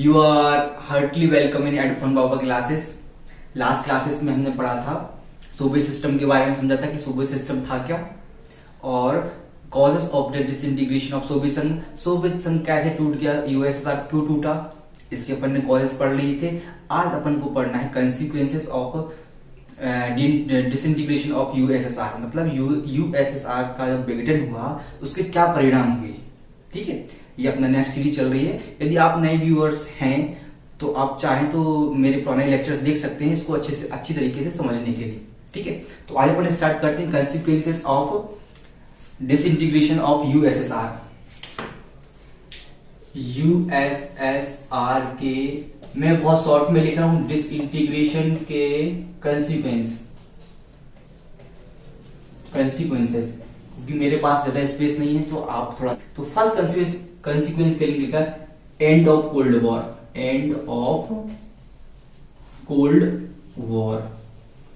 You are heartly welcome in एडफोन बाबा classes. Last classes में हमने पढ़ा था सोवियत सिस्टम के बारे में, समझा था कि सोवियत सिस्टम था क्या और causes of the disintegration of Soviet संघ। सोवियत संघ कैसे टूट गया, यूएसएसआर क्यों टूटा, इसके अपन ने कॉजेस पढ़ लिए थे। आज अपन को पढ़ना है consequences of disintegration of USSR, मतलब यूएसएसआर का जब विघटन हुआ उसके क्या परिणाम हुए। ठीक है, ये अपना नेक्स्ट सीरीज चल रही है। यदि आप नए व्यूअर्स हैं तो आप चाहें तो मेरे पुराने लेक्चर्स देख सकते हैं इसको अच्छी तरीके से समझने के लिए। ठीक है, तो आज अपन स्टार्ट करते हैं consequences of disintegration of USSR. USSR के मैं बहुत शॉर्ट में लिख रहा हूं, डिसइंटीग्रेशन के कंसिक्वेंसेस, क्योंकि मेरे पास ज्यादा स्पेस नहीं है तो आप थोड़ा। तो फर्स्ट कंसिक्वेंस के लिए लिखा end of cold war. End of cold war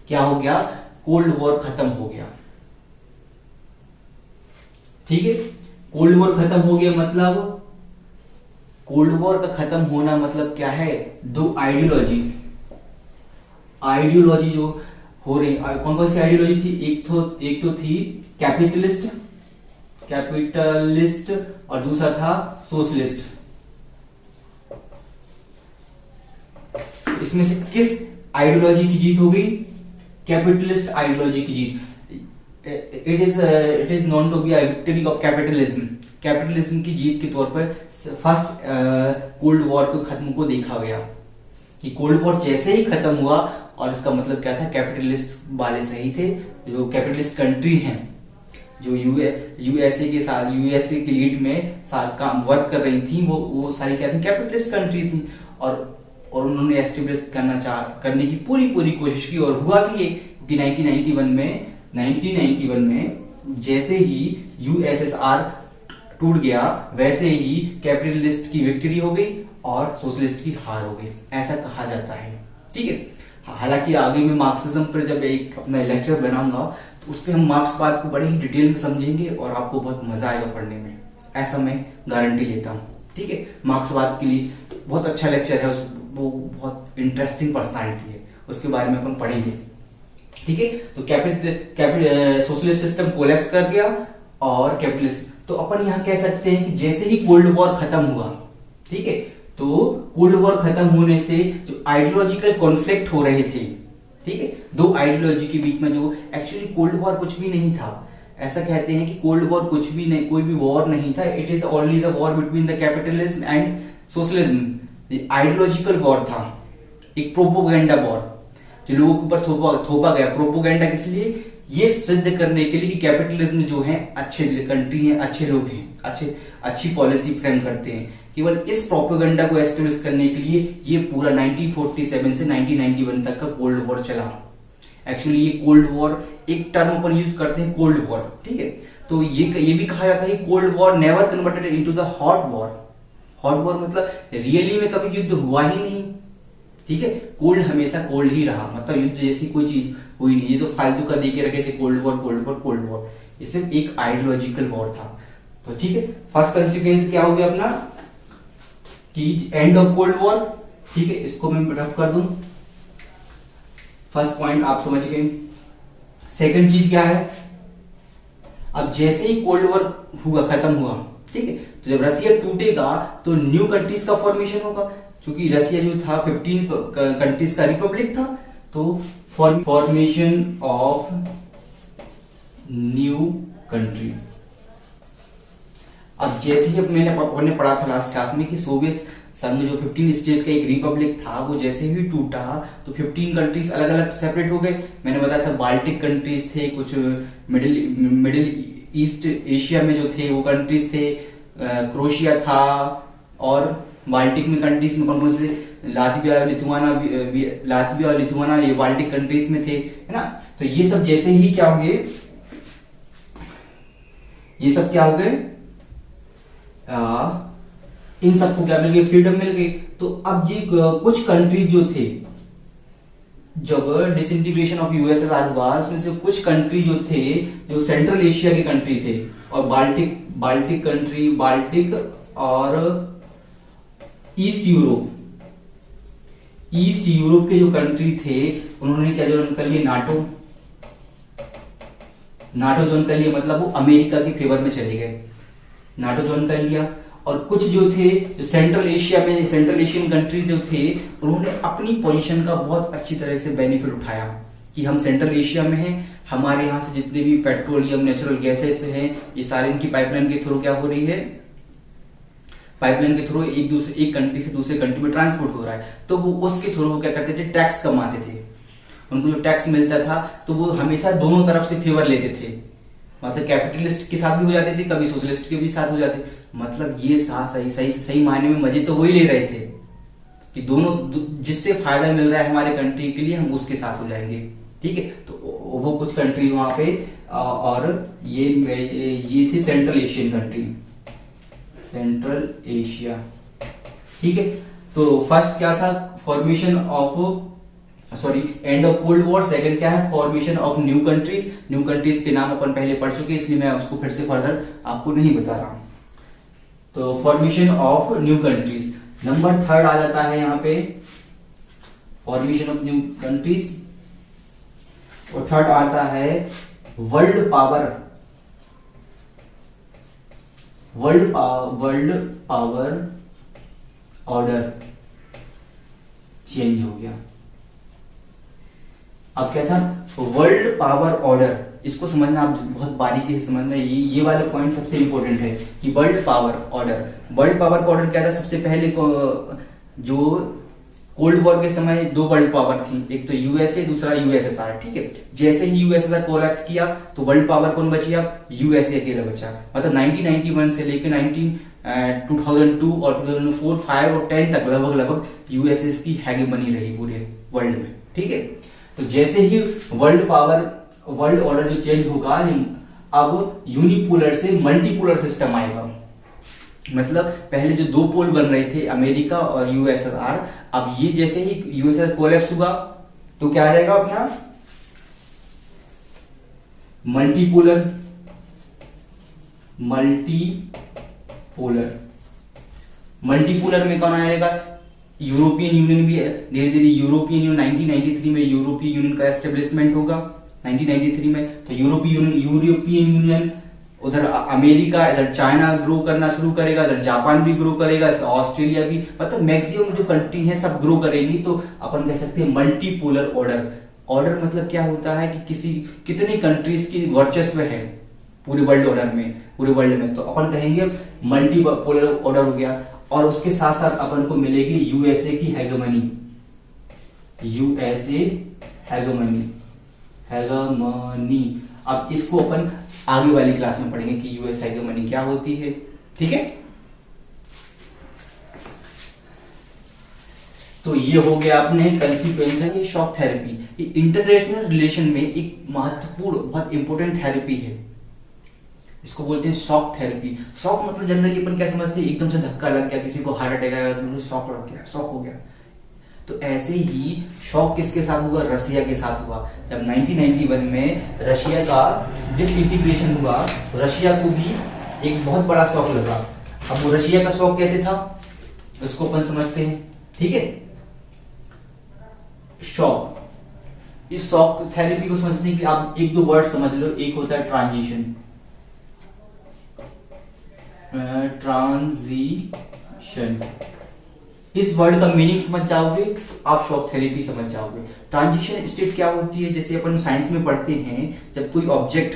क्या हो गया? कोल्ड वॉर खत्म हो गया। ठीक है, कोल्ड वॉर खत्म हो गया मतलब कोल्ड वॉर का खत्म होना मतलब क्या है? दो आइडियोलॉजी जो हो रही, कौन कौन सी आइडियोलॉजी थी? एक तो थी कैपिटलिस्ट और दूसरा था सोशलिस्ट। इसमें से किस आइडियोलॉजी की जीत हो गई? कैपिटलिस्ट आइडियोलॉजी की जीत। It is known to be a victory of capitalism. Capitalism की जीत के तौर पर फर्स्ट कोल्ड वॉर को खत्म को देखा गया कि कोल्ड वॉर जैसे ही खत्म हुआ, और इसका मतलब क्या था? कैपिटलिस्ट वाले सही थे, जो कैपिटलिस्ट कंट्री हैं, जो यूएसए के साथ यूएसए की लीड में काम वर्क कर रही थी, वो सारी क्या थी? कैपिटलिस्ट कंट्री थी। और उन्होंने एस्टेब्लिश करने की पूरी कोशिश की, और हुआ कि 1991 में जैसे ही यूएसएसआर टूट गया वैसे ही कैपिटलिस्ट की विक्ट्री हो गई और सोशलिस्ट की हार हो गई, ऐसा कहा जाता है। ठीक है, हालांकि आगे में मार्क्सिज्म पर जब एक अपना लेक्चर बनाऊंगा तो उस पर हम मार्क्सवाद को बड़े ही डिटेल में समझेंगे और आपको बहुत मजा आएगा पढ़ने में, ऐसा मैं गारंटी लेता हूँ। ठीक है, मार्क्सवाद के लिए बहुत अच्छा लेक्चर है, वो बहुत इंटरेस्टिंग पर्सनालिटी है, उसके बारे में अपन पढ़ेंगे। ठीक है, तो सोशलिस्ट सिस्टम कोलैप्स कर गया और कैपिटलिस्ट, तो अपन यहां कह सकते हैं कि जैसे ही कोल्ड वॉर खत्म हुआ, ठीक है, तो कोल्ड वॉर खत्म होने से जो आइडियोलॉजिकल कॉन्फ्लिक्ट हो रहे थे, ठीक है, दो आइडियोलॉजी के बीच में, जो एक्चुअली कोल्ड वॉर कुछ भी नहीं था, ऐसा कहते हैं कि कोल्ड वॉर कुछ भी नहीं, कोई भी वॉर नहीं था, it is only the war between the capitalism and socialism. Ideological war था, एक प्रोपोगेंडा वॉर, जो लोगों के ऊपर थोपा गया। प्रोपोगेंडा किस लिए? ये सिद्ध करने के लिए कि कैपिटलिज्म जो है अच्छे कंट्री है, अच्छे लोग हैं, अच्छी पॉलिसी फ्रेम करते हैं। केवल इस प्रोपोगेंडा को एस्टेब्लिश करने के लिए ये पूरा 1947 से 1991 तक का कोल्ड वॉर चला। एक्चुअली ये कोल्ड वॉर एक टर्म अपन यूज करते हैं, कोल्ड वॉर। ठीक है, तो ये भी कहा जाता है कि cold war never converted into the hot war. Hot war मतलब रियली में कभी युद्ध हुआ ही नहीं। ठीक है, कोल्ड हमेशा कोल्ड ही रहा, मतलब युद्ध जैसी कोई चीज हुई नहीं। ये तो फालतू का देके रखे थे, कोल्ड वॉर। ये सिर्फ एक आइडियोलॉजिकल वॉर था। तो ठीक है, फर्स्ट कंसिक्वेंस क्या हो गया अपना कि एंड ऑफ कोल्ड वॉर। ठीक है, इसको मैं रफ कर दूं, फर्स्ट पॉइंट आप समझ गए। सेकंड चीज क्या है? अब जैसे ही कोल्ड वॉर खत्म हुआ, ठीक है, तो जब रसिया टूटेगा तो न्यू कंट्रीज का फॉर्मेशन होगा, क्योंकि रसिया जो था 15 कंट्रीज का रिपब्लिक था, तो फॉर्मेशन ऑफ न्यू कंट्री। अब जैसे ही मैंने पढ़ा था लास्ट क्लास में कि सोवियत संघ जो 15 स्टेट का एक रिपब्लिक था, वो जैसे ही टूटा तो 15 कंट्रीज अलग अलग सेपरेट हो गए। मैंने बताया था बाल्टिक कंट्रीज थे, कुछ मिडिल ईस्ट एशिया में जो थे वो कंट्रीज थे, क्रोशिया था, और बाल्टिक में कंट्रीज में कौन कौन से? लातविया और लिथुआना ये बाल्टिक कंट्रीज में थे, है ना। तो ये सब जैसे ही क्या हो गए, ये सब क्या हो गए, इन सबको क्या मिल गई? फ्रीडम मिल गई। तो अब जी कुछ कंट्रीज जो थे, जब डिसइंटीग्रेशन ऑफ यूएसएसआर हुआ, उसमें से कुछ कंट्री जो थे जो सेंट्रल एशिया के कंट्री थे, और बाल्टिक कंट्री, बाल्टिक और ईस्ट यूरोप, ईस्ट यूरोप के जो कंट्री थे उन्होंने क्या ज्वाइन कर लिया, नाटो ज्वाइन कर लिया, मतलब वो अमेरिका के फेवर में चले गए, नाटो ज्वाइन कर लिया। और कुछ जो थे, जो सेंट्रल एशिया में, सेंट्रल एशियन कंट्री जो थे, उन्होंने अपनी पोजीशन का बहुत अच्छी तरह से बेनिफिट उठाया कि हम सेंट्रल एशिया में हैं, हमारे यहाँ से जितने भी पेट्रोलियम, नेचुरल गैसेस हैं, ये सारे इनकी पाइपलाइन के थ्रू क्या हो रही है, पाइपलाइन के थ्रू एक कंट्री से दूसरे कंट्री में ट्रांसपोर्ट हो रहा है। तो वो उसके थ्रू वो क्या करते थे, टैक्स कमाते थे, उनको जो टैक्स मिलता था तो वो हमेशा दोनों तरफ से फेवर लेते थे, मतलब कैपिटलिस्ट के साथ भी हो जाते थे, कभी सोशलिस्ट के भी साथ हो जाते, मतलब ये सही मायने में मजे तो वही ले रहे थे कि दोनों जिससे फायदा मिल रहा है हमारे कंट्री के लिए हम उसके साथ हो जाएंगे, ठीक है। तो वो कुछ कंट्री वहां पे, और ये थे central Asian country, central Asia, ठीक है। तो फर्स्ट क्या था, formation of end of cold war. Second क्या है, formation of new countries. New countries के नाम अपन पहले पढ़ चुके हैं, इसलिए मैं उसको फिर से फर्दर आपको नहीं बता रहा हूं। तो formation of new countries. Number third आ जाता है यहाँ पे फॉर्मेशन ऑफ न्यू कंट्रीज, और थर्ड आता है world power. World power order change हो गया। अब क्या था, वर्ल्ड पावर ऑर्डर, इसको समझना आप बहुत बारीकी से समझना, ये वाला पॉइंट सबसे इंपॉर्टेंट है कि world power order. World power order क्या था, सबसे पहले जो कोल्ड वॉर के समय दो वर्ल्ड पावर थी, एक तो यूएसए, दूसरा यूएसएसआर, ठीक है। जैसे ही यूएसएसआर कोलैप्स किया तो वर्ल्ड पावर कौन बची, अब यूएसए अकेला बचा। मतलब 1991 से लेकर 2002 और 2004, 5 और 10 तक लगभग यूएसए की हैगेमनी रही पूरे वर्ल्ड में, ठीक है। तो जैसे ही वर्ल्ड ऑर्डर जो चेंज होगा, अब यूनिपोलर से मल्टीपोलर सिस्टम आएगा। मतलब पहले जो दो पोल बन रहे थे, अमेरिका और यूएसएसआर, अब ये जैसे ही यूएसएसआर कोलैप्स हुआ तो क्या आ जाएगा अपना मल्टीपोलर में कौन आएगा, यूरोपियन यूनियन भी धीरे धीरे, यूरोपियन यूनियन 1993 में यूरोपियन यूनियन का एस्टेब्लिशमेंट होगा 1993 में। तो यूरोपियन यूनियन, उधर अमेरिका, इधर चाइना ग्रो करना शुरू करेगा, इधर जापान भी ग्रो करेगा, ऑस्ट्रेलिया भी, मतलब मैक्सिमम जो कंट्री है सब ग्रो करेंगी। तो अपन कह सकते हैं मल्टीपोलर ऑर्डर मतलब क्या होता है कि कितने कंट्रीज की वर्चस्व है पूरे वर्ल्ड में, तो अपन कहेंगे मल्टीपोलर ऑर्डर हो गया। और उसके साथ साथ अपन को मिलेगी यूएसए की हैगेमनी, अब इसको अपन आगे वाली क्लास में पढ़ेंगे कि यूएस हैगेमनी क्या होती है, ठीक है। तो ये हो गया अपने कंसिक्वेंस है शॉक थेरेपी। ये इंटरनेशनल रिलेशन में एक महत्वपूर्ण, बहुत इंपॉर्टेंट थेरेपी है, इसको बोलते हैं शॉक थेरेपी। शॉक मतलब जनरली अपन क्या समझते हैं, एकदम से धक्का लग गया, किसी को हार्ट अटैक आया तो शॉक लग गया, शॉक हो गया। तो ऐसे ही शॉक किसके साथ हुआ, रशिया के साथ हुआ। जब 1991 में रशिया का डिसइंटीग्रेशन हुआ तो रशिया को भी एक बहुत बड़ा शॉक लगा। अब वो रशिया का शॉक कैसे था उसको अपन समझते हैं, ठीक है। शॉक, इस शॉक थेरेपी को समझते हैं कि आप एक दो वर्ड समझ लो। एक होता है ट्रांजिशन, इस वर्ड का मीनिंग समझ जाओगे आप शॉक थेरेपी समझ जाओगे। ट्रांजिशन स्टेट क्या होती है, जैसे अपन साइंस में पढ़ते हैं, जब कोई ऑब्जेक्ट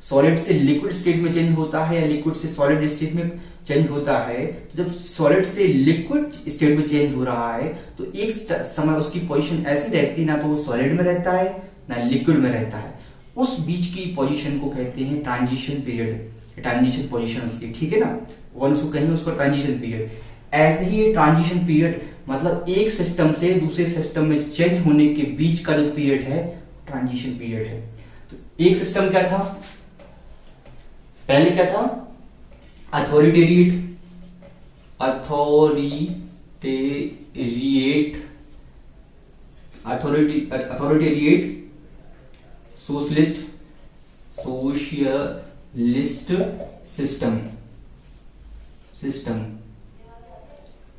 सॉलिड से लिक्विड स्टेट में चेंज होता है या लिक्विड से सॉलिड स्टेट में चेंज होता है, तो जब सॉलिड से लिक्विड स्टेट में चेंज हो रहा है तो एक समय उसकी पोजीशन ऐसी रहती है, ना तो वो सॉलिड में रहता है ना लिक्विड में रहता है, उस बीच की पोजीशन को कहते हैं ट्रांजिशन पीरियड, ट्रांजिशन पोजीशन उसकी, ठीक है ना, वन उसको कहेंगे उसको ट्रांजिशन पीरियड। ऐसे ही ट्रांजिशन पीरियड मतलब एक सिस्टम से दूसरे सिस्टम में चेंज होने के बीच का जो पीरियड है ट्रांजिशन पीरियड है। तो एक सिस्टम क्या था, पहले क्या था, अथॉरिटेरिएट, सोशलिस्ट सिस्टम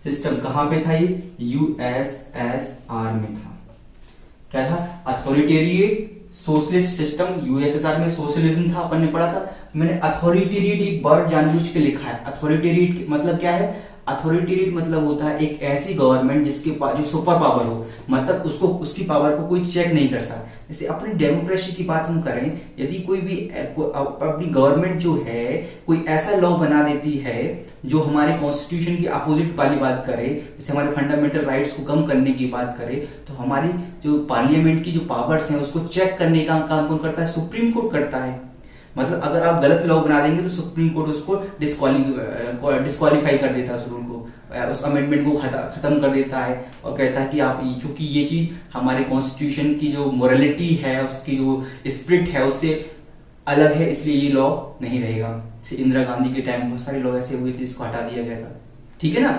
सिस्टम कहां पे था? ये यूएसएसआर में था। क्या था? अथॉरिटेरिएट सोशलिस्ट सिस्टम। यूएसएसआर में सोशलिज्म था, अपन ने पढ़ा था। मैंने अथॉरिटेरिएट एक वर्ड जानबूझ के लिखा है। अथॉरिटेरिएट मतलब क्या है? अथॉरिटेरिएट मतलब होता है एक ऐसी गवर्नमेंट जिसके पास जो सुपर पावर हो, मतलब उसको उसकी पावर को कोई चेक नहीं कर सकता। जैसे अपनी डेमोक्रेसी की बात हम करें, यदि कोई भी अपनी गवर्नमेंट जो है कोई ऐसा लॉ बना देती है जो हमारे कॉन्स्टिट्यूशन की अपोजिट वाली बात करे, जैसे हमारे फंडामेंटल राइट्स को कम करने की बात करे, तो हमारी जो पार्लियामेंट की जो पावर्स हैं उसको चेक करने का काम कौन करता है? सुप्रीम कोर्ट करता है। मतलब अगर आप गलत लॉ बना देंगे तो सुप्रीम कोर्ट उसको डिस्क्वालीफाई कर देता है, उस रूल को, उस अमेंडमेंट को खत्म कर देता है और कहता है कि आप, चूंकि ये चीज हमारे कॉन्स्टिट्यूशन की जो मोरालिटी है, उसकी जो स्पिरिट है उससे अलग है, इसलिए ये लॉ नहीं रहेगा। इंदिरा गांधी के टाइम बहुत सारे लॉ ऐसे हुए थे जिसको हटा दिया गया था। ठीक है ना?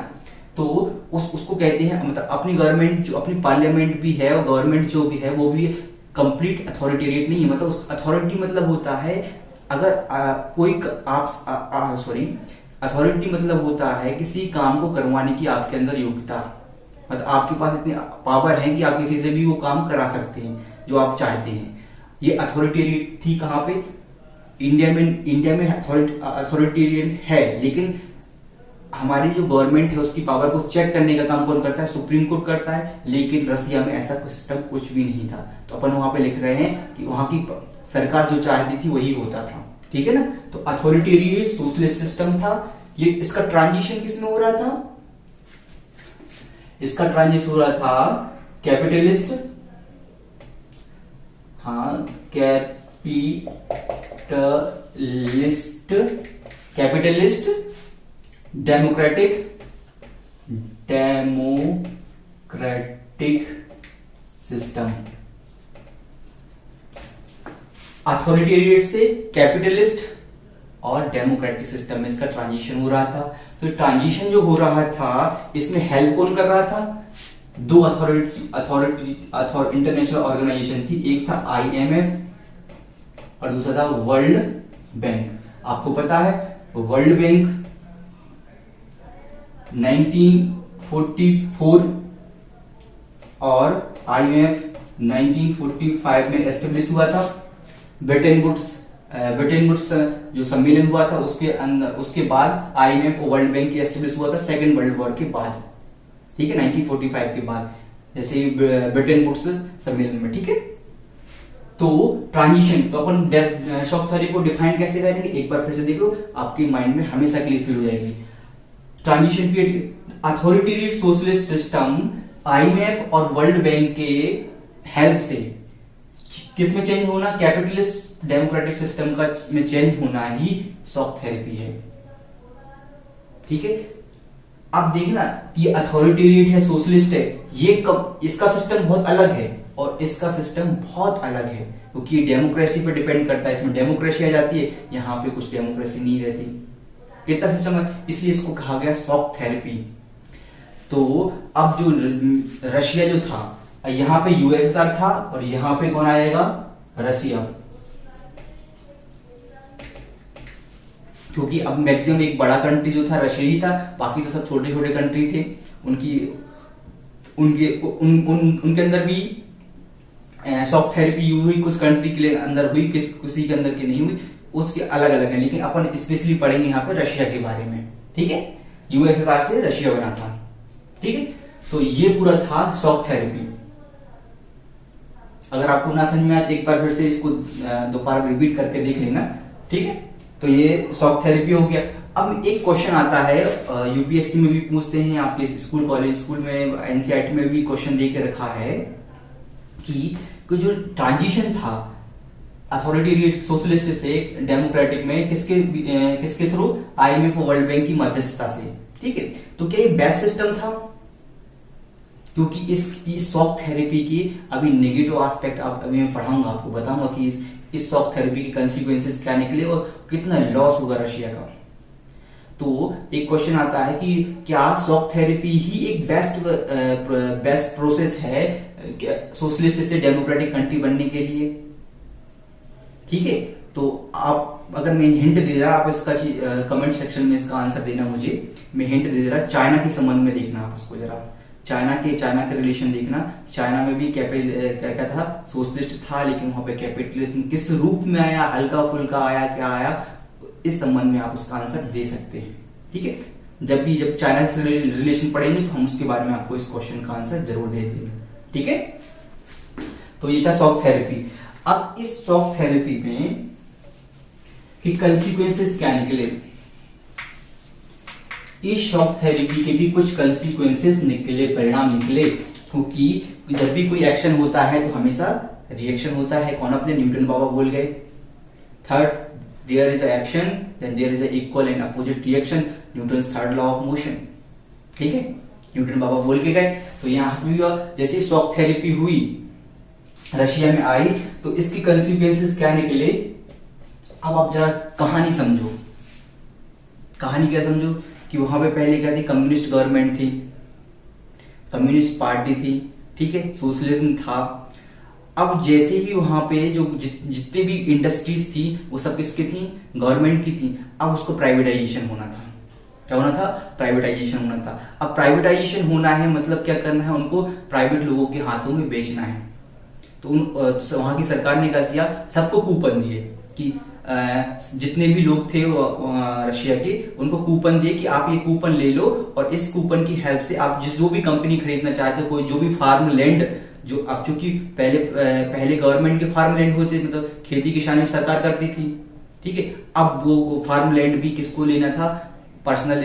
तो उसको कहते हैं, मतलब अपनी गवर्नमेंट जो अपनी पार्लियामेंट भी है और गवर्नमेंट जो भी है वो भी कंप्लीट अथॉरिटेरिएट नहीं है। मतलब उस अथॉरिटी मतलब होता है अगर अथॉरिटी मतलब होता है किसी काम को करवाने की आपके अंदर योग्यता, मतलब आपके पास इतनी पावर है कि आप किसी से भी वो काम करा सकते हैं जो आप चाहते हैं। ये अथॉरिटेरिएट थी कहां पे? इंडिया में अथॉरिटेरियन है, लेकिन हमारी जो गवर्नमेंट है उसकी पावर को चेक करने का काम कौन करता है? सुप्रीम कोर्ट करता है। लेकिन रसिया में ऐसा सिस्टम कुछ भी नहीं था। तो अपन वहां पे लिख रहे हैं कि वहां की सरकार जो चाहती थी वही होता था। ठीक है ना? तो अथॉरिटेरियन सोशलिस्ट सिस्टम था ये। इसका ट्रांजिशन किसमें हो रहा था? इसका ट्रांजिशन हो रहा था कैपिटलिस्ट, कैपिटलिस्ट डेमोक्रेटिक सिस्टम। अथॉरिटेरिएट से कैपिटलिस्ट और डेमोक्रेटिक सिस्टम में इसका ट्रांजिशन हो रहा था। तो ट्रांजिशन जो हो रहा था इसमें हेल्प कौन कर रहा था? दो इंटरनेशनल ऑर्गेनाइजेशन थी, एक था आईएमएफ और दूसरा था वर्ल्ड बैंक। आपको पता है वर्ल्ड बैंक 1944 और आईएमएफ 1945 में एस्टेब्लिश हुआ था। ब्रिटेन वुड्स जो सम्मेलन हुआ था उसके बाद आईएमएफ और वर्ल्ड बैंक की एस्टेब्लिश हुआ था सेकेंड वर्ल्ड वॉर के बाद। ठीक है, 1945 के बाद, जैसे ब्रिटेन वुड्स सम्मेलन में। ठीक है, तो ट्रांजिशन, तो अपन शॉक थ्योरी को डिफाइन कैसे करेंगे एक बार फिर से देख लो, आपके माइंड में हमेशा के लिए क्लियर हो जाएगी। Transition period, authoritarian socialist system IMF और वर्ल्ड बैंक के हेल्प से किस में चेंज होना? कैपिटलिस्ट डेमोक्रेटिक सिस्टम का में चेंज होना ही शॉक थेरेपी है। ठीक है, अब देखना ये अथॉरिटेरिएट है, सोशलिस्ट है, ये इसका सिस्टम बहुत अलग है और इसका सिस्टम बहुत अलग है, क्योंकि ये डेमोक्रेसी पे डिपेंड करता है। इसमें डेमोक्रेसी आ जाती है, यहाँ पे कुछ डेमोक्रेसी नहीं रहती। कितना सिस्टम है, इसलिए इसको कहा गया शॉक थेरेपी। तो अब जो रशिया जो था, यहां पे यूएसएसआर था और यहां पे कौन आएगा? रशिया, क्योंकि अब मैक्सिमम एक बड़ा कंट्री जो था रशिया ही था, बाकी तो सब छोटे छोटे कंट्री थे। उनके अंदर भी शॉक थेरेपी यूज हुई, कुछ कंट्री के अंदर हुई, किसी के अंदर की नहीं हुई, उसके अलग अलग है। लेकिन अपन स्पेशली पढ़ेंगे यहाँ पे रशिया के बारे में। ठीक है, यूएसएसआर से रशिया बना था। ठीक है, तो ये पूरा था शॉक थेरेपी। अगर आपको ना समझ में आए एक बार फिर से इसको दोबारा रिपीट करके देख लेना। ठीक है, तो ये शॉक थेरेपी हो गया। अब एक क्वेश्चन आता है, यूपीएससी में भी पूछते हैं, आपके स्कूल में एनसीईआरटी में भी क्वेश्चन दे के रखा है कि जो ट्रांजिशन था अथॉरिटेरिएट सोशलिस्ट से डेमोक्रेटिक में किसके थ्रू? आईएमएफ और वर्ल्ड बैंक की मध्यस्थता से। ठीक है, तो क्या ये बेस्ट सिस्टम था? क्योंकि इस शॉक थेरेपी की अभी नेगेटिव एस्पेक्ट अभी मैं पढ़ाऊंगा, आपको बताऊंगा कि इस शॉक थेरेपी की कंसिक्वेंसेस क्या निकले और कितना लॉस होगा रशिया का। तो एक क्वेश्चन आता है कि क्या शॉक थेरेपी ही एक बेस्ट प्रोसेस है सोशलिस्ट से डेमोक्रेटिक कंट्री बनने के लिए? ठीक है, तो आप अगर मैं हिंट दे रहा, आप इसका कमेंट सेक्शन में इसका आंसर देना मुझे। मैं हिंट दे रहा, चाइना के संबंध में देखना आप उसको जरा, चाइना के रिलेशन देखना। चाइना में भी क्या क्या था, सोशलिस्ट था, लेकिन वहां पे कैपिटलिज्म किस रूप में आया, हल्का फुल्का आया, क्या आया, इस संबंध में आप उसका आंसर दे सकते हैं। ठीक है, जब चाइना से रिलेशन पढ़ेंगे तो हम उसके बारे में आपको इस क्वेश्चन का आंसर जरूर दे देंगे। ठीक है, तो ये था शॉक थेरेपी। अब इस शॉक थेरेपी में कि कंसिक्वेंसेस क्या निकले, इस शॉक थेरेपी के भी कुछ कंसिक्वेंसेस निकले, परिणाम निकले, क्योंकि जब भी कोई एक्शन होता है तो हमेशा रिएक्शन होता है। कौन अपने न्यूटन बाबा बोल गए, third there is a action then there is a equal and opposite reaction, Newton's third law of motion. ठीक है, न्यूटन बाबा बोल के गए। तो यहां भी जैसे शॉक थेरेपी हुई, रशिया में आई, तो इसकी कंसिक्वेंसेस क्या निकले। अब आप जरा कहानी समझो, कहानी क्या समझो कि वहां पे पहले क्या थी, कम्युनिस्ट गवर्नमेंट थी, कम्युनिस्ट पार्टी थी, ठीक है, सोशलिज्म था। अब जैसे ही वहां पे जो जितने भी इंडस्ट्रीज थी वो सब किसकी थी, गवर्नमेंट की थी। अब उसको प्राइवेटाइजेशन होना था, क्या होना था, प्राइवेटाइजेशन होना था। अब प्राइवेटाइजेशन होना है मतलब क्या करना है, उनको प्राइवेट लोगों के हाथों में बेचना है। तो वहां की सरकार ने क्या किया, सबको कूपन दिए कि जितने भी लोग थे रशिया के, उनको कूपन दिए कि आप ये कूपन ले लो और इस कूपन की हेल्प से आप जो भी कंपनी खरीदना चाहते हो, कोई जो भी फार्म लैंड, जो अब चूंकि पहले गवर्नमेंट के फार्म लैंड होते, मतलब खेती किसानी सरकार करती थी, ठीक है। अब वो फार्म लैंड भी किसको लेना था, पर्सनल,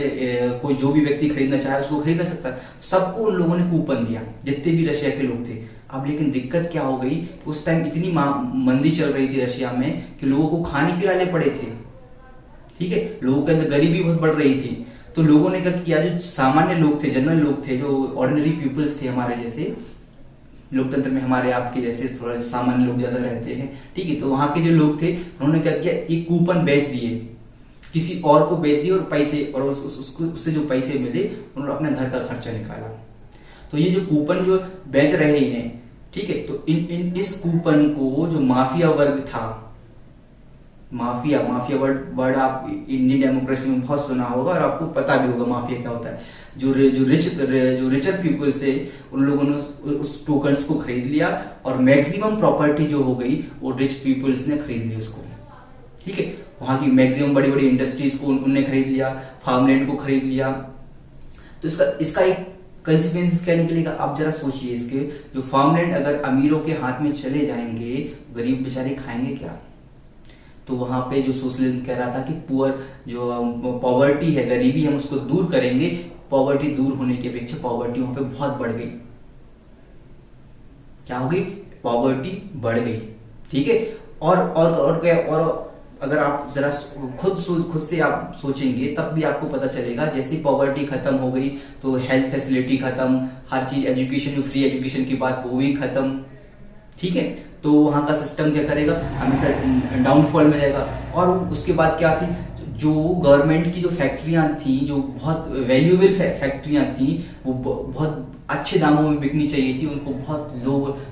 कोई जो भी व्यक्ति खरीदना चाहे उसको खरीद सकता है। सबको उन लोगों ने कूपन दिया, जितने भी रशिया के लोग थे। अब लेकिन दिक्कत क्या हो गई कि उस टाइम इतनी मंदी चल रही थी रशिया में कि लोगों को खाने के लाले पड़े थे, ठीक है, लोगों के अंदर गरीबी बहुत बढ़ रही थी। तो लोगों ने क्या किया, जो सामान्य लोग थे, जनरल लोग थे, जो ऑर्डिनरी पीपल्स थे, हमारे जैसे लोकतंत्र में हमारे आपके जैसे थोड़ा सामान्य लोग ज्यादा रहते हैं, ठीक है। तो वहां के जो लोग थे उन्होंने क्या किया, एक कूपन बेच दिए, किसी और को बेच दिए, और पैसे और उससे जो पैसे मिले उन्होंने अपने घर का खर्चा निकाला। तो ये जो कूपन जो बेच रहे हैं, ठीक है, तो इस कूपन को जो माफिया वर्ग था, माफिया वर्ड आप इंडियन डेमोक्रेसी में बहुत सुना होगा और आपको पता भी होगा माफिया क्या होता है। जो रिचर पीपल्स थे, उन लोगों ने उस टोकन्स को खरीद लिया और मैक्सिमम प्रॉपर्टी जो हो गई वो रिच पीपल्स ने खरीद ली उसको, ठीक है। वहां की मैक्सिमम बड़ी बड़ी इंडस्ट्रीज को उनने खरीद लिया, फार्मलैंड को खरीद लिया। तो इसका एक कंसिक्वेंस क्या निकलेगा, आप जरा सोचिए इसके। जो फार्मलैंड अगर अमीरों के हाथ में चले जाएंगे, गरीब बेचारे खाएंगे क्या। तो वहां पे जो सोशलिज्म कह रहा था कि पुअर, जो पॉवर्टी है, गरीबी, हम उसको दूर करेंगे। पॉवर्टी दूर होने की अपेक्षा पॉवर्टी वहां पे बहुत बढ़ गई। क्या हो गई, पॉवर्टी बढ़ गई, ठीक है। और क्या, और अगर आप जरा खुद से आप सोचेंगे तब भी आपको पता चलेगा, जैसे पॉवर्टी खत्म हो गई तो हेल्थ फैसिलिटी खत्म, हर चीज, एजुकेशन, फ्री एजुकेशन की बात वो भी खत्म, ठीक है। तो वहां का सिस्टम क्या करेगा, हमेशा डाउनफॉल में जाएगा। और उसके बाद क्या थी, जो गवर्नमेंट की जो फैक्ट्रियां थी, जो बहुत वैल्यूएबल फैक्ट्रियां थी, वो बहुत अच्छे दामों में बिकनी चाहिए थी, उनको बहुत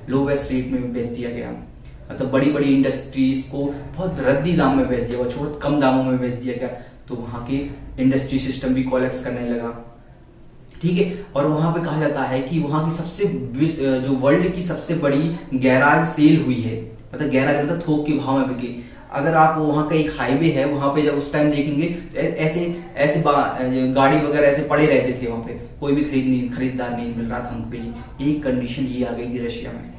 लोवेस्ट रेट में बेच दिया गया। मतलब बड़ी बड़ी इंडस्ट्रीज को बहुत रद्दी दाम में बेच दिया, बहुत कम दामों में बेच दिया गया। तो वहां के इंडस्ट्री सिस्टम भी कोलैप्स करने लगा, ठीक है। और वहां पे कहा जाता है कि वहां की सबसे, जो वर्ल्ड की सबसे बड़ी गैराज सेल हुई है, मतलब गैराज मतलब थोक के भाव में बिकी। अगर आप वहां का एक हाईवे है, वहां पे जब उस टाइम देखेंगे तो ऐसे गाड़ी वगैरह ऐसे पड़े रहते थे वहां पे, कोई भी खरीदार नहीं मिल रहा था उनके लिए। एक कंडीशन ये आ गई थी रशिया में,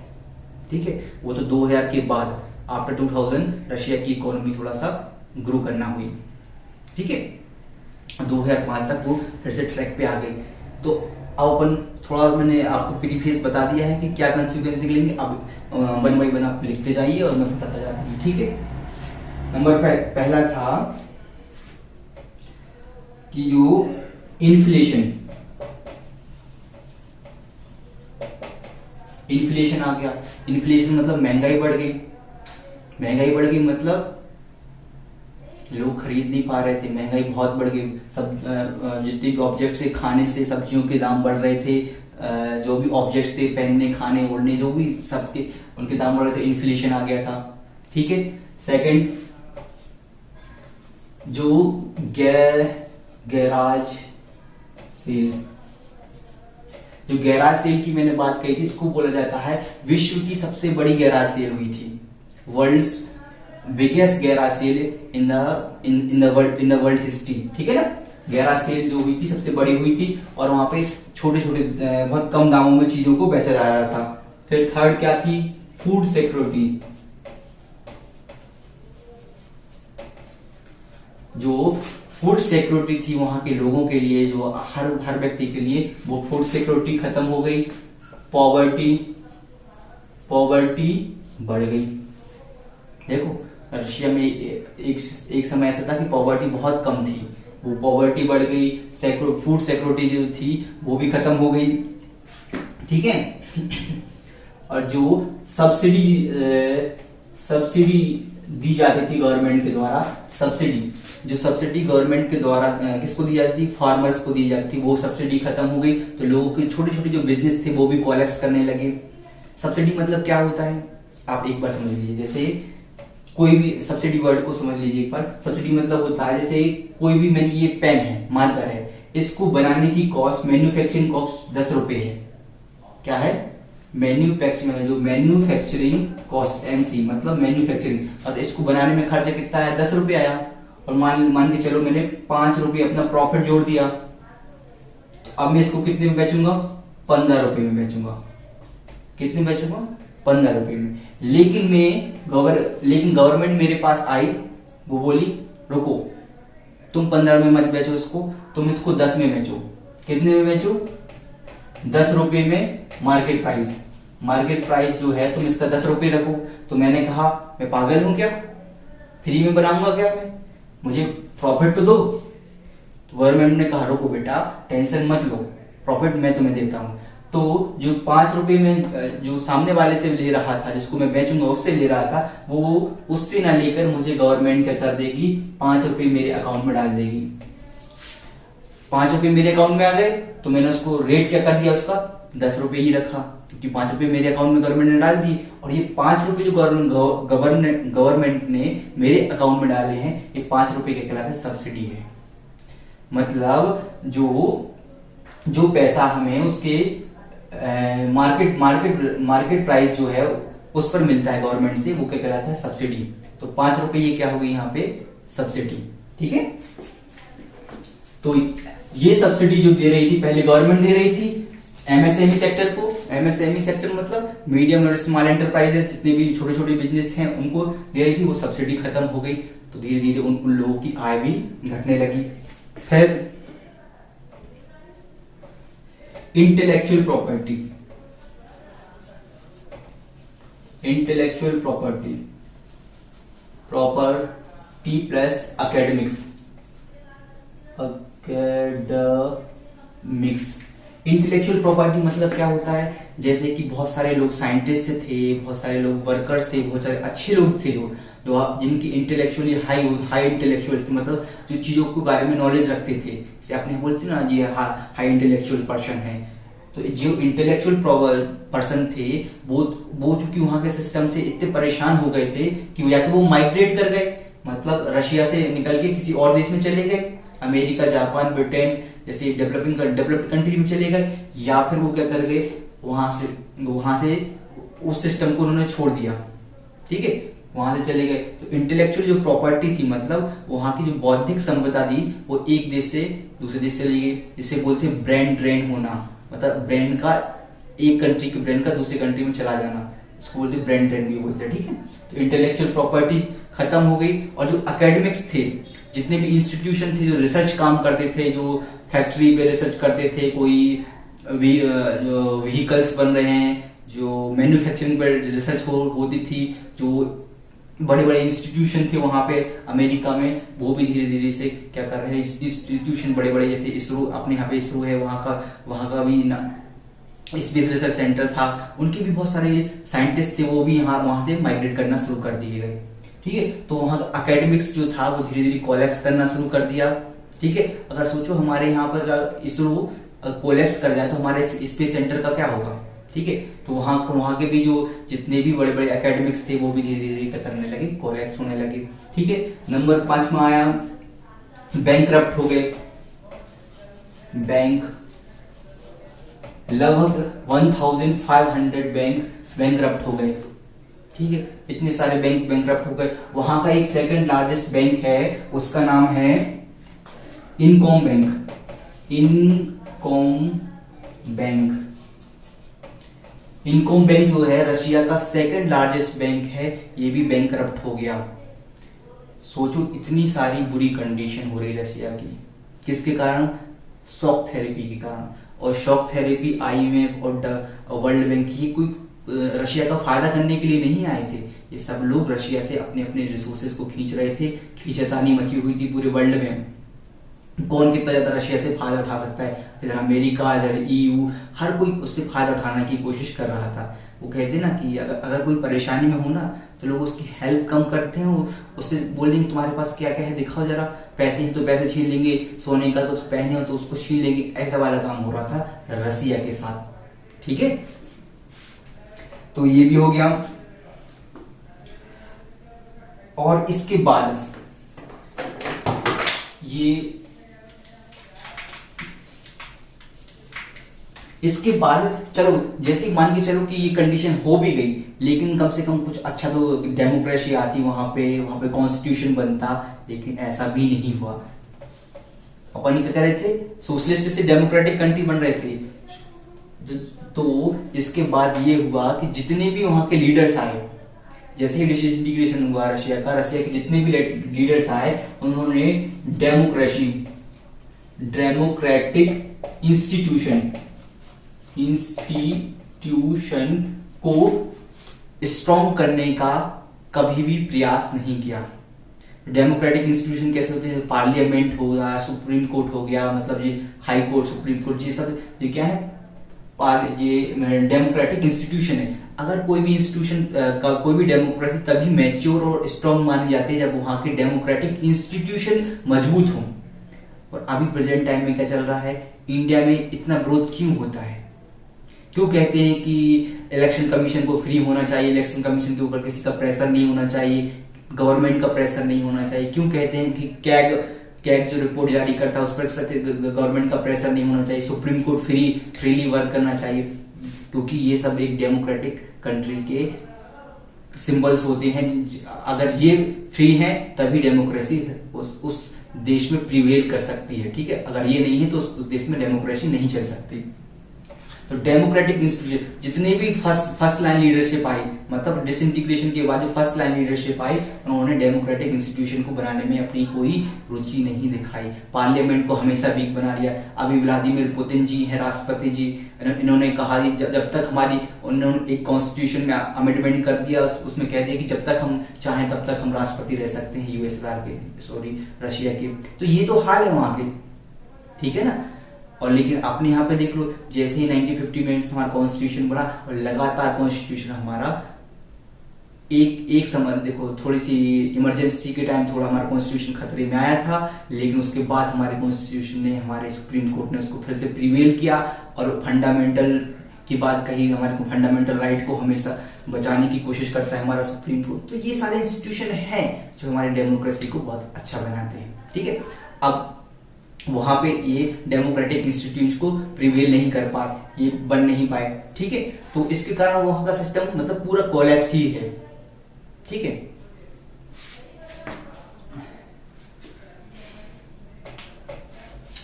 ठीक है। वो तो 2000 के बाद, आफ्टर 2000 रशिया की इकोनॉमी थोड़ा सा ग्रो करना हुई, ठीक है। 2005 तक वो फिर से ट्रैक पे आ गई। तो अब अपन थोड़ा, मैंने आपको प्रीफेस बता दिया है कि क्या कंसिक्वेंस निकलेंगे। अब वन बाई वन आप लिखते जाइए और मैं बताता जाता हूँ, ठीक है। नंबर पहला था कि जो इन्फ्लेशन आ गया। इन्फ्लेशन मतलब महंगाई बढ़ गई। महंगाई बढ़ गई मतलब लोग खरीद नहीं पा रहे थे, महंगाई बहुत बढ़ गई। सब जितने भी ऑब्जेक्ट्स थे, खाने से सब्जियों के दाम बढ़ रहे थे, जो भी ऑब्जेक्ट्स थे, पहनने, खाने, ओढ़ने, जो भी सबके, उनके दाम बढ़ रहे थे। इन्फ्लेशन आ गया था, ठीक है। सेकंड, जो गैराज सेल, जो गैराज सेल की मैंने बात कही थी, इसको बोला जाता है विश्व की सबसे बड़ी गैराज सेल हुई थी, world's biggest garage sale in the world history. ठीक है ना, गैराज सेल जो हुई थी सबसे बड़ी हुई थी, और वहां पे छोटे छोटे बहुत कम दामों में चीजों को बेचा जा रहा था। फिर थर्ड क्या थी, फूड सिक्योरिटी, जो फूड सिक्योरिटी थी वहां के लोगों के लिए, जो हर व्यक्ति के लिए, वो फूड सिक्योरिटी खत्म हो गई। पॉवर्टी बढ़ गई। देखो रशिया में एक समय ऐसा था कि पॉवर्टी बहुत कम थी, वो पॉवर्टी बढ़ गई। फूड सिक्योरिटी जो थी वो भी खत्म हो गई। ठीक है, और जो सब्सिडी दी जाती थी गवर्नमेंट के द्वारा, जो सब्सिडी गवर्नमेंट के द्वारा किसको दी जाती थी, फार्मर्स को दी जाती थी, वो सब्सिडी खत्म हो गई। तो लोगों के छोटे छोटे जो बिजनेस थे वो भी कोलैप्स करने लगे। सब्सिडी मतलब क्या होता है, आप एक बार समझ लीजिए। जैसे कोई भी सब्सिडी वर्ड को समझ लीजिए एक बार। सब्सिडी मतलब होता है, जैसे कोई भी ये पेन है, मार्कर है, इसको बनाने की कॉस्ट, मैन्युफैक्चरिंग कॉस्ट 10 रुपए है। क्या है, मैन्युफैक्चरिंग कॉस्ट, एमसी मतलब मैन्युफैक्चरिंग, और इसको बनाने में खर्चा कितना है, 10 रुपए आया। और मान के चलो मैंने 5 रुपए अपना प्रॉफिट जोड़ दिया, तो अब मैं इसको कितने में बेचूंगा, 15 रुपए में बेचूंगा। कितने में बेचूंगा, 15 रुपए में। लेकिन गवर्नमेंट मेरे पास आई, वो बोली रुको, तुम 15 में मत बेचो इसको, तुम इसको 10 में बेचो। कितने में बेचो, 10 रुपए में मार्केट प्राइस जो है तुम इसका 10 रुपए रखो। तो मैंने कहा मैं पागल हूं क्या, फ्री में बनाऊंगा क्या मैं, मुझे प्रॉफिट तो दो। तो गवर्नमेंट ने कहा रुको बेटा, टेंशन मत लो, प्रॉफिट मैं तुम्हें देता हूं। तो जो 5 रुपए में जो सामने वाले से ले रहा था, जिसको मैं बेचूंगा उससे ले रहा था, वो उससे ना लेकर मुझे गवर्नमेंट क्या कर देगी, 5 रुपए मेरे अकाउंट में डाल देगी। 5 रुपए मेरे अकाउंट में आ गए, तो मैंने उसको रेट क्या कर दिया, उसका 10 रुपए ही रखा, क्योंकि 5 रुपए मेरे अकाउंट में गवर्नमेंट ने डाल दी। और ये 5 रुपए जो गवर्नमेंट ने मेरे अकाउंट में डाले हैं, ये 5 रुपए के कहलाते हैं सब्सिडी है। मतलब जो पैसा हमें उसके मार्केट प्राइस जो है उस पर मिलता है गवर्नमेंट से, वो क्या कहलाता है, सब्सिडी। तो 5 रुपए ये क्या हो गई यहाँ पे, सब्सिडी। ठीक है, तो ये सब्सिडी जो दे रही थी पहले गवर्नमेंट दे रही थी एमएसएमई सेक्टर को। एमएसएमई सेक्टर मतलब मीडियम और स्मॉल एंटरप्राइजेस, जितने भी छोटे छोटे बिजनेस थे उनको दे रही थी, वो सब्सिडी खत्म हो गई। तो धीरे धीरे उन लोगों की आय भी घटने लगी। फिर intellectual property plus academics. Intellectual property मतलब क्या होता है, जैसे कि बहुत सारे लोग साइंटिस्ट थे, बहुत सारे लोग वर्कर्स थे, बहुत सारे अच्छे लोग थे जो जिनकी इंटेलेक्चुअली हाई इंटेलेक्चुअल थे, मतलब जो चीजों के बारे में नॉलेज रखते थे, जैसे आपने बोलते ना ये हाई इंटेलेक्चुअल पर्सन है। तो जो इंटेलेक्चुअल पर्सन थे वो चूंकि वहां के सिस्टम से इतने परेशान हो गए थे कि या तो वो माइग्रेट कर गए, मतलब रशिया से निकल के किसी और देश में चले गए, अमेरिका, जापान, ब्रिटेन जैसे डेवलप्ड कंट्री में चले गए, या फिर वो क्या कर गए, वहां से उस सिस्टम को उन्होंने छोड़ दिया। ठीक है, वहां से चले गए। तो इंटेलेक्चुअल जो प्रॉपर्टी थी, मतलब वहां की जो बौद्धिक संपदा थी, वो एक देश से दूसरे देश चली गई। जिसे बोलते हैं ब्रेन ड्रेन होना, मतलब ब्रेन का एक कंट्री के ब्रेन का दूसरे कंट्री में चला जाना, इसको बोलते हैं ब्रेन ड्रेन भी बोलते हैं। ठीक है, तो इंटेलेक्चुअल प्रॉपर्टी खत्म हो गई। और जो एकेडमिक्स थे, जितने भी इंस्टीट्यूशन थे जो रिसर्च काम करते थे, जो फैक्ट्री पे रिसर्च करते थे, कोई व्हीकल्स बन रहे हैं, जो मैन्युफैक्चरिंग पर रिसर्च होती थी, जो बड़े बड़े इंस्टीट्यूशन थे वहां पे अमेरिका में, वो भी धीरे धीरे से क्या कर रहे हैं, इंस्टीट्यूशन बड़े बड़े, जैसे इसरो, अपने यहाँ पे इसरो है, वहां का भी स्पेस रिसर्च सेंटर था, उनके भी बहुत सारे साइंटिस्ट थे, वो भी वहां से माइग्रेट करना शुरू कर दिए गए। ठीक है, तो वहां का एकेडमिक्स जो था वो धीरे धीरे कोलैप्स करना शुरू कर दिया। ठीक है, अगर सोचो हमारे यहाँ पर इसरो कोलैप्स कर जाए तो हमारे स्पेस सेंटर का क्या होगा। ठीक है, तो वहां के भी जो जितने भी बड़े बड़े एकेडमिक्स थे वो भी धीरे धीरे क्या करने लगे, कोलैप्स होने लगे। ठीक है, नंबर 5 में आया बैंकरप्ट हो गए, बैंक लगभग 1500 बैंक बैंकरप्ट हो गए। ठीक है, इतने सारे बैंक बैंकरप्ट हो गए। वहां का एक सेकंड लार्जेस्ट बैंक है, उसका नाम है Encalm bank. Encalm bank, Encalm bank जो है रशिया का सेकंड लार्जेस्ट बैंक है, ये भी बैंकरप्ट हो गया। सोचो इतनी सारी बुरी कंडीशन हो रही रशिया की, किसके कारण? शॉक थेरेपी के कारण। और शॉक थेरेपी आईएमएफ और वर्ल्ड बैंक ये कोई रशिया का फायदा करने के लिए नहीं आए थे, ये सब लोग रशिया से अपने अपने रिसोर्सेज को खींच रहे थे। खींचतानी मची हुई थी पूरे वर्ल्ड में, कौन कितना ज्यादा रशिया से फायदा उठा सकता है। इधर अमेरिका, इधर ईयू, हर कोई उससे फायदा उठाने की कोशिश कर रहा था। वो कहते ना कि अगर कोई परेशानी में हो ना तो लोग उसकी हेल्प कम करते हैं, उससे बोलेंगे तुम्हारे पास क्या क्या है दिखाओ जरा, पैसे हैं तो पैसे छीन लेंगे, सोने का कुछ पहने हो तो उसको छीन लेंगे। ऐसा वाला काम हो रहा था रसिया के साथ। ठीक है, तो ये भी हो गया। और इसके बाद चलो जैसे मान के चलो कि ये कंडीशन हो भी गई, लेकिन कम से कम कुछ अच्छा तो डेमोक्रेसी आती वहां पे कॉन्स्टिट्यूशन बनता, लेकिन ऐसा भी नहीं हुआ। अपन क्या कर रहे थे, सोशलिस्ट से डेमोक्रेटिक कंट्री बन रहे थे। तो इसके बाद ये हुआ कि जितने भी वहां के लीडर्स आए, जैसे ही डिसइंटीग्रेशन हुआ रशिया का, रशिया के जितने भी लीडर्स आए उन्होंने डेमोक्रेटिक इंस्टीट्यूशन को स्ट्रॉन्ग करने का कभी भी प्रयास नहीं किया। डेमोक्रेटिक इंस्टीट्यूशन कैसे होते हैं? पार्लियामेंट हो गया, सुप्रीम कोर्ट हो गया, मतलब ये हाई कोर्ट, सुप्रीम कोर्ट, ये सब ये क्या है? ये डेमोक्रेटिक इंस्टीट्यूशन है। अगर कोई भी इंस्टीट्यूशन का कोई भी डेमोक्रेसी तभी मैच्योर और स्ट्रॉन्ग मानी जाती है जब वहां के डेमोक्रेटिक इंस्टीट्यूशन मजबूत हो। और अभी प्रेजेंट टाइम में क्या चल रहा है, इंडिया में इतना विरोध क्यों होता है? क्यों कहते हैं कि इलेक्शन कमीशन को फ्री होना चाहिए, इलेक्शन कमीशन के ऊपर किसी का प्रेशर नहीं होना चाहिए, गवर्नमेंट का प्रेशर नहीं होना चाहिए? क्यों कहते हैं कि कैग जो रिपोर्ट जारी करता है उस पर गवर्नमेंट का प्रेशर नहीं होना चाहिए, सुप्रीम कोर्ट फ्रीली वर्क करना चाहिए? क्योंकि ये सब एक डेमोक्रेटिक कंट्री के सिंबल्स होते हैं। अगर ये फ्री है तभी डेमोक्रेसी उस देश में प्रिवेल कर सकती है। ठीक है, अगर ये नहीं है तो उस देश में डेमोक्रेसी नहीं चल सकती। तो डेमोक्रेटिक इंस्टीट्यूशन जितने भी फर्स्ट लाइन लीडरशिप आई, मतलब डिसइंटीग्रेशन के बाद जो फर्स्ट लाइन लीडरशिप आई, उन्होंने डेमोक्रेटिक इंस्टीट्यूशन को बनाने में अपनी कोई रुचि नहीं दिखाई। पार्लियामेंट को हमेशा वीक बना दिया। अभी व्लादिमीर पुतिन जी हैं राष्ट्रपति जी, इन्होंने कहा जब तक हमारी, उन्होंने एक कॉन्स्टिट्यूशन में अमेंडमेंट कर दिया, उसमें कह दिया कि जब तक हम चाहें तब तक हम राष्ट्रपति रह सकते हैं रशिया के। तो ये तो हाल है वहां के, ठीक है ना। और लेकिन अपने यहाँ पे देख लो, जैसे ही 1950 में हमारा कॉन्स्टिट्यूशन बना और लगातार कॉन्स्टिट्यूशन हमारा एक समय, देखो थोड़ी सी इमरजेंसी के टाइम थोड़ा हमारा कॉन्स्टिट्यूशन खतरे में आया था, लेकिन उसके बाद हमारे कॉन्स्टिट्यूशन ने, हमारे सुप्रीम कोर्ट ने उसको फिर से प्रिवेल किया और फंडामेंटल की बात कही, हमारे को फंडामेंटल राइट को हमेशा बचाने की कोशिश करता है हमारा सुप्रीम कोर्ट। तो ये सारे इंस्टीट्यूशन है जो हमारी डेमोक्रेसी को बहुत अच्छा बनाते हैं। ठीक है, अब वहां पे ये डेमोक्रेटिक इंस्टीट्यूट को प्रिवेल नहीं कर पाए, ये बन नहीं पाए। ठीक है, तो इसके कारण वहां का सिस्टम मतलब पूरा कोलैप्स ही है। ठीक है,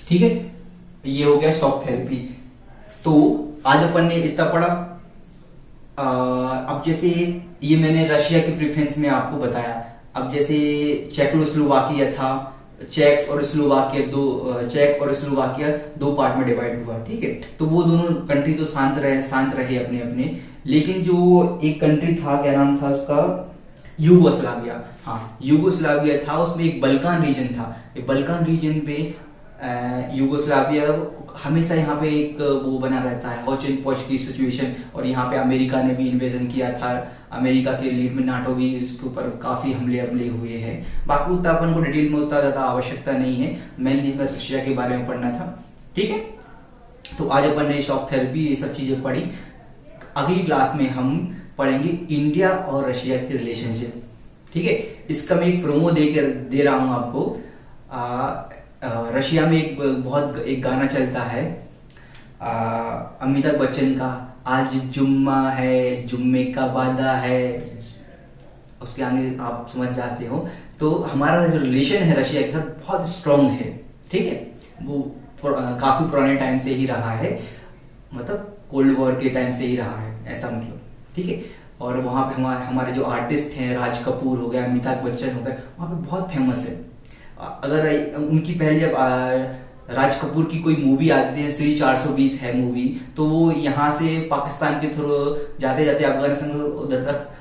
ठीक है, ये हो गया शॉक थेरेपी। तो आज अपन ने इतना पढ़ा। अब जैसे ये मैंने रशिया की प्रेफरेंस में आपको बताया। अब जैसे चेकोस्लोवाकिया था, चेक और स्लोवाकिया दो पार्ट में डिवाइड हुआ। ठीक है, तो वो दोनों कंट्री तो शांत रहे अपने अपने, लेकिन जो एक कंट्री था, क्या नाम था उसका, यूगोस्लाविया। हाँ, यूगोस्लाविया था, उसमें एक बल्कान रीजन था। बल्कान रीजन पे यूगोस्लाविया हमेशा यहाँ पे एक वो बना रहता है, हॉच एंड पॉच की सिचुएशन। और यहाँ पे अमेरिका ने भी इन्वेजन किया था, अमेरिका के लीड में नाटो भी इसके ऊपर काफी हमले हुए हैं। बाकी उतना अपन को डिटेल में उतना ज्यादा आवश्यकता नहीं है, मेनली हमें रशिया के बारे में पढ़ना था। ठीक है, तो आज अपन ने शॉक थेरेपी ये सब चीजें पढ़ी। अगली क्लास में हम पढ़ेंगे इंडिया और रशिया के रिलेशनशिप। ठीक है, इसका मैं एक प्रोमो दे रहा हूं आपको। रशिया में एक गाना चलता है अमिताभ बच्चन का, आज जुम्मा है जुम्मे का वादा है, उसके आगे आप समझ जाते हो। तो हमारा जो रिलेशन है रशिया के साथ बहुत स्ट्रांग है, ठीक है। वो काफी पुराने टाइम से ही रहा है, मतलब कोल्ड वॉर के टाइम से ही रहा है, ऐसा मतलब, ठीक है। और वहाँ पे हमारे जो आर्टिस्ट हैं, राज कपूर हो गया, अमिताभ बच्चन हो गया, वहाँ पे बहुत फेमस है। अगर उनकी पहले जब राज कपूर की कोई मूवी आती थी, श्री 420 है मूवी, तो वो यहाँ से पाकिस्तान के थ्रू जाते जाते अफगानिस्तान उधर तक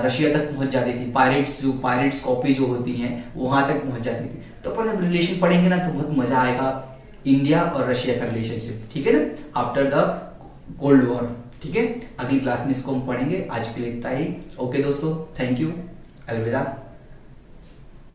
रशिया तक पहुंच जाती थी। पायरेट्स कॉपी जो होती हैं वहां तक पहुंच जाती थी। तो अपन अब रिलेशन पढ़ेंगे ना तो बहुत मजा आएगा, इंडिया और रशिया का रिलेशनशिप, ठीक है ना, आफ्टर द कोल्ड वॉर, ठीक है। अगली क्लास में इसको हम पढ़ेंगे। आज के लिए इतना ही। ओके दोस्तों, थैंक यू, अलविदा।